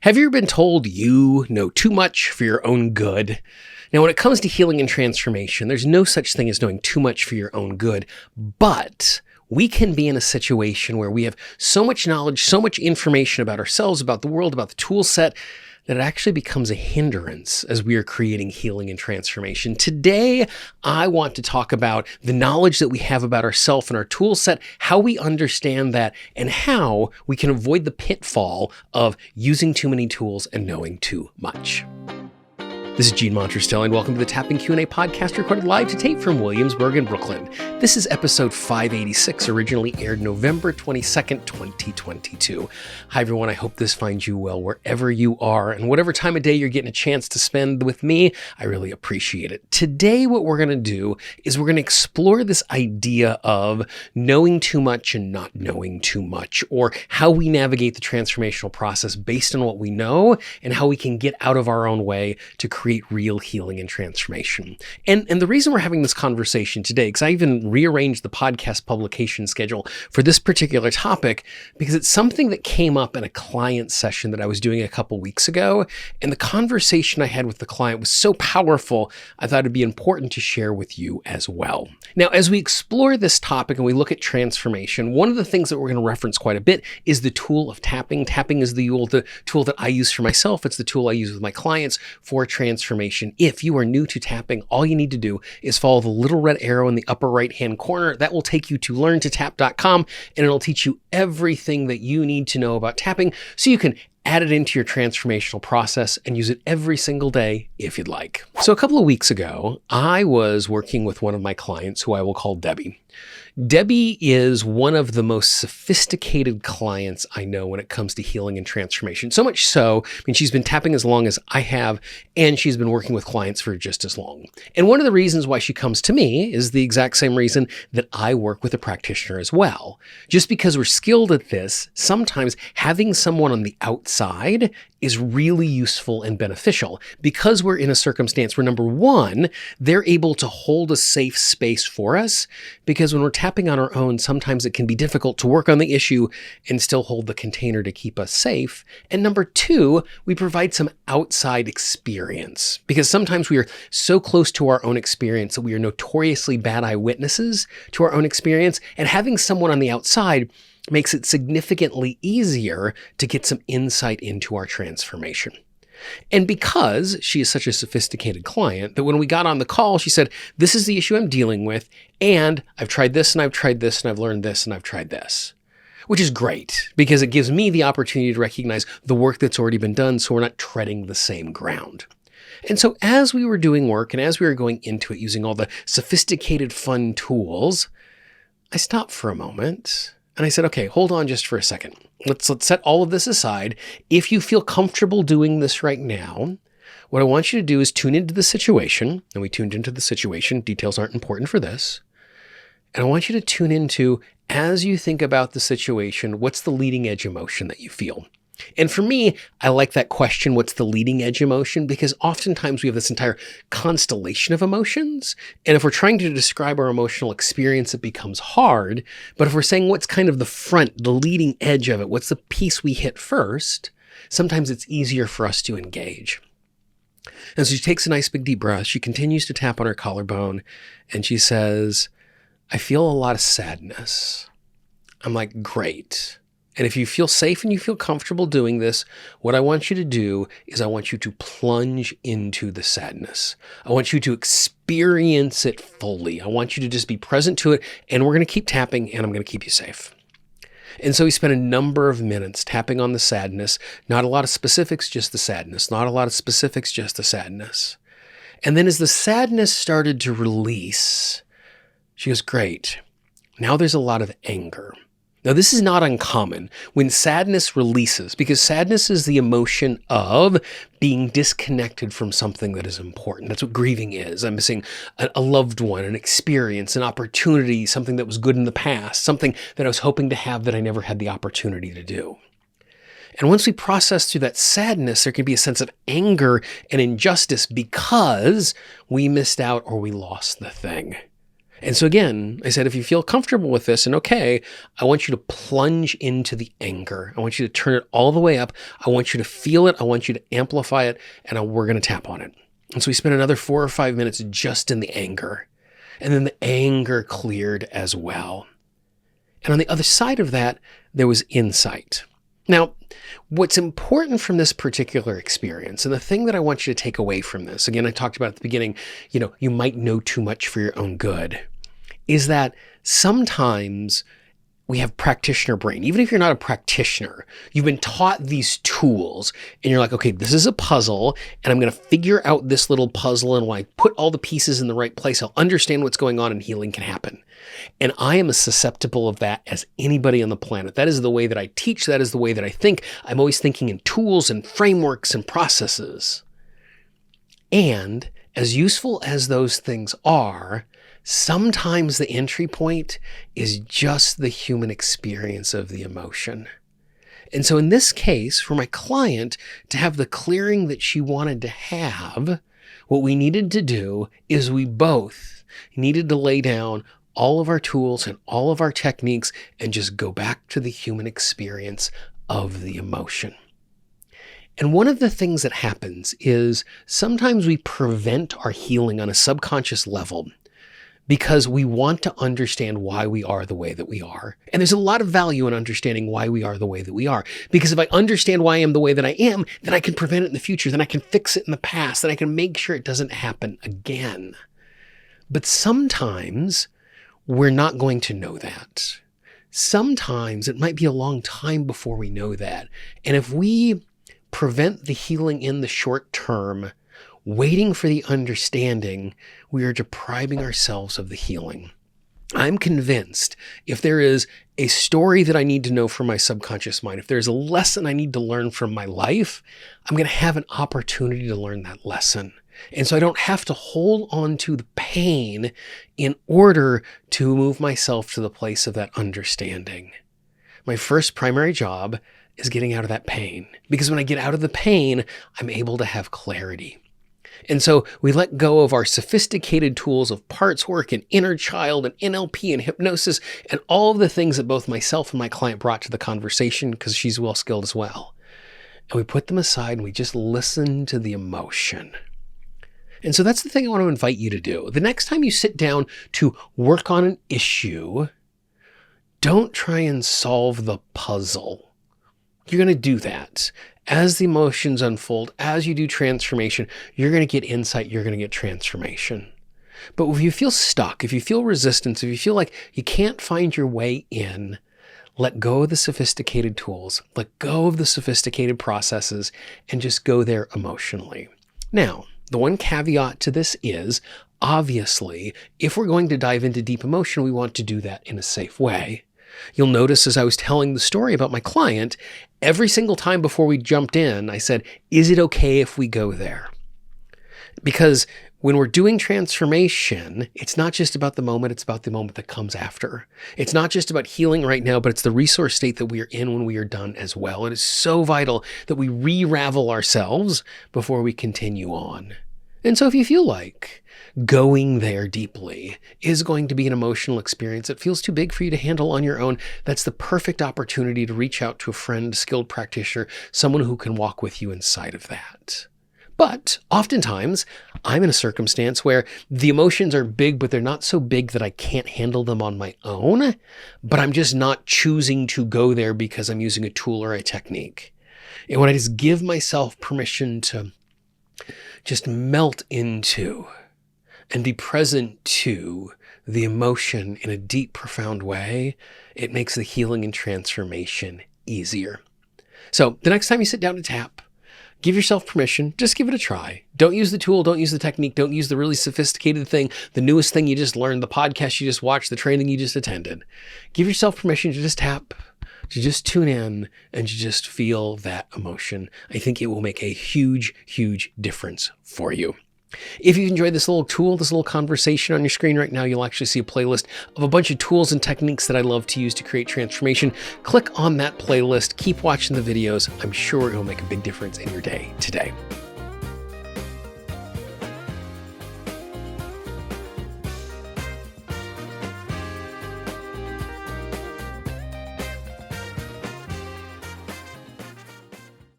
Have you ever been told you know too much for your own good? Now, when it comes to healing and transformation, there's no such thing as knowing too much for your own good, but we can be in a situation where we have so much knowledge, so much information about ourselves, about the world, about the tool set, that it actually becomes a hindrance as we are creating healing and transformation. Today, I want to talk about the knowledge that we have about ourselves and our tool set, how we understand that, and how we can avoid the pitfall of using too many tools and knowing too much. This is Monterastelli, and welcome to the Tapping Q&A podcast recorded live to tape from Williamsburg in Brooklyn. This is episode 586, originally aired November 22nd, 2022. Hi, everyone. I hope this finds you well wherever you are, and whatever time of day you're getting a chance to spend with me, I really appreciate it. Today, what we're going to do is we're going to explore this idea of knowing too much and not knowing too much, or how we navigate the transformational process based on what we know and how we can get out of our own way to create real healing and transformation. And the reason we're having this conversation today, because I even rearranged the podcast publication schedule for this particular topic, because it's something that came up in a client session that I was doing a couple weeks ago. And the conversation I had with the client was so powerful, I thought it'd be important to share with you as well. Now, as we explore this topic and we look at transformation, one of the things that we're going to reference quite a bit is the tool of tapping. Tapping is the tool that I use for myself. It's the tool I use with my clients for transformation. If you are new to tapping, all you need to do is follow the little red arrow in the upper right-hand corner. That will take you to learntotap.com, and it'll teach you everything that you need to know about tapping so you can add it into your transformational process and use it every single day if you'd like. So a couple of weeks ago, I was working with one of my clients who I will call Debbie. Debbie is one of the most sophisticated clients I know when it comes to healing and transformation. So much so, she's been tapping as long as I have, and she's been working with clients for just as long. And one of the reasons why she comes to me is the exact same reason that I work with a practitioner as well. Just because we're skilled at this, sometimes having someone on the outside is really useful and beneficial because we're in a circumstance where, number one, they're able to hold a safe space for us, because when we're tapping on our own, sometimes it can be difficult to work on the issue and still hold the container to keep us safe. And number two, we provide some outside experience, because sometimes we are so close to our own experience that we are notoriously bad eyewitnesses to our own experience, and having someone on the outside makes it significantly easier to get some insight into our transformation. And because she is such a sophisticated client, that when we got on the call, she said, this is the issue I'm dealing with, and I've tried this, and I've tried this, and I've learned this, and I've tried this. Which is great, because it gives me the opportunity to recognize the work that's already been done, so we're not treading the same ground. And so as we were doing work, and as we were going into it using all the sophisticated, fun tools, I stopped for a moment. And I said, okay, hold on just for a second. Let's set all of this aside. If you feel comfortable doing this right now, what I want you to do is tune into the situation. And we tuned into the situation. Details aren't important for this. And I want you to tune into, as you think about the situation, what's the leading edge emotion that you feel? And for me, I like that question, what's the leading edge emotion? Because oftentimes we have this entire constellation of emotions. And if we're trying to describe our emotional experience, it becomes hard. But if we're saying what's kind of the front, the leading edge of it, what's the piece we hit first, sometimes it's easier for us to engage. And so she takes a nice big deep breath. She continues to tap on her collarbone, and she says, I feel a lot of sadness. I'm like, great. And if you feel safe and you feel comfortable doing this, what I want you to do is I want you to plunge into the sadness. I want you to experience it fully. I want you to just be present to it, and we're going to keep tapping, and I'm going to keep you safe. And so we spent a number of minutes tapping on the sadness. Not a lot of specifics, just the sadness. Not a lot of specifics, just the sadness. And then as the sadness started to release, she goes, great. Now there's a lot of anger. Now, this is not uncommon when sadness releases, because sadness is the emotion of being disconnected from something that is important. That's what grieving is. I'm missing a loved one, an experience, an opportunity, something that was good in the past, something that I was hoping to have that I never had the opportunity to do. And once we process through that sadness, there can be a sense of anger and injustice because we missed out or we lost the thing. And so again, I said, if you feel comfortable with this and okay, I want you to plunge into the anger. I want you to turn it all the way up. I want you to feel it. I want you to amplify it. And we're going to tap on it. And so we spent another 4 or 5 minutes just in the anger. And then the anger cleared as well. And on the other side of that, there was insight. Now, what's important from this particular experience, and the thing that I want you to take away from this, again, I talked about at the beginning, you might know too much for your own good, is that sometimes we have practitioner brain. Even if you're not a practitioner, you've been taught these tools and you're like, okay, this is a puzzle and I'm going to figure out this little puzzle. And when I put all the pieces in the right place, I'll understand what's going on and healing can happen. And I am as susceptible of that as anybody on the planet. That is the way that I teach. That is the way that I think. I'm always thinking in tools and frameworks and processes. And as useful as those things are, sometimes the entry point is just the human experience of the emotion. And so in this case, for my client to have the clearing that she wanted to have, what we needed to do is we both needed to lay down all of our tools and all of our techniques and just go back to the human experience of the emotion. And one of the things that happens is sometimes we prevent our healing on a subconscious level because we want to understand why we are the way that we are. And there's a lot of value in understanding why we are the way that we are. Because if I understand why I am the way that I am, then I can prevent it in the future. Then I can fix it in the past. Then I can make sure it doesn't happen again. But sometimes we're not going to know that. Sometimes it might be a long time before we know that. And if we prevent the healing in the short term, waiting for the understanding, we are depriving ourselves of the healing. I'm convinced if there is a story that I need to know from my subconscious mind, if there's a lesson I need to learn from my life, I'm going to have an opportunity to learn that lesson. And so I don't have to hold on to the pain in order to move myself to the place of that understanding. My first primary job is getting out of that pain, because when I get out of the pain, I'm able to have clarity. And so we let go of our sophisticated tools of parts work and inner child and NLP and hypnosis and all of the things that both myself and my client brought to the conversation, because she's well skilled as well. And we put them aside and we just listen to the emotion. And so that's the thing I want to invite you to do. The next time you sit down to work on an issue, don't try and solve the puzzle. You're going to do that. As the emotions unfold, as you do transformation, you're going to get insight, you're going to get transformation. But if you feel stuck, if you feel resistance, if you feel like you can't find your way in, let go of the sophisticated tools, let go of the sophisticated processes, and just go there emotionally. Now, the one caveat to this is, obviously, if we're going to dive into deep emotion, we want to do that in a safe way. You'll notice as I was telling the story about my client, every single time before we jumped in, I said, is it okay if we go there? Because when we're doing transformation, it's not just about the moment, it's about the moment that comes after. It's not just about healing right now, but it's the resource state that we are in when we are done as well. It is so vital that we re-ravel ourselves before we continue on. And so if you feel like going there deeply is going to be an emotional experience that feels too big for you to handle on your own, that's the perfect opportunity to reach out to a friend, a skilled practitioner, someone who can walk with you inside of that. But oftentimes, I'm in a circumstance where the emotions are big, but they're not so big that I can't handle them on my own, but I'm just not choosing to go there because I'm using a tool or a technique. And when I just give myself permission to just melt into and be present to the emotion in a deep, profound way, it makes the healing and transformation easier. So the next time you sit down to tap, give yourself permission, just give it a try. Don't use the tool, don't use the technique, don't use the really sophisticated thing, the newest thing you just learned, the podcast you just watched, the training you just attended. Give yourself permission to just tap, to just tune in, and to just feel that emotion. I think it will make a huge, huge difference for you. If you enjoyed this little tool, this little conversation on your screen right now, you'll actually see a playlist of a bunch of tools and techniques that I love to use to create transformation. Click on that playlist, keep watching the videos. I'm sure it will make a big difference in your day today.